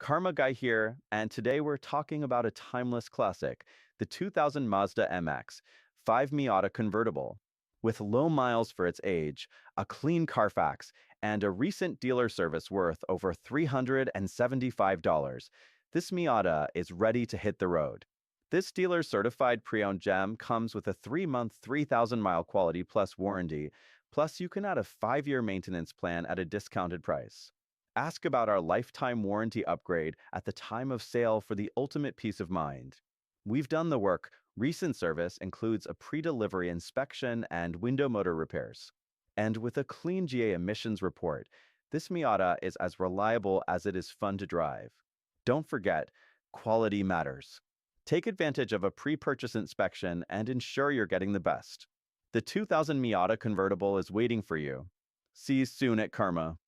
Karma Guy here, and today we're talking about a timeless classic, the 2000 Mazda MX, 5 Miata convertible. With low miles for its age, a clean Carfax, and a recent dealer service worth over $375, this Miata is ready to hit the road. This dealer-certified pre-owned gem comes with a 3-month, 3,000-mile quality plus warranty, plus you can add a 5-year maintenance plan at a discounted price. Ask about our lifetime warranty upgrade at the time of sale for the ultimate peace of mind. We've done the work. Recent service includes a pre-delivery inspection and window motor repairs. And with a clean GA emissions report, this Miata is as reliable as it is fun to drive. Don't forget, quality matters. Take advantage of a pre-purchase inspection and ensure you're getting the best. The 2000 Miata convertible is waiting for you. See you soon at Karma.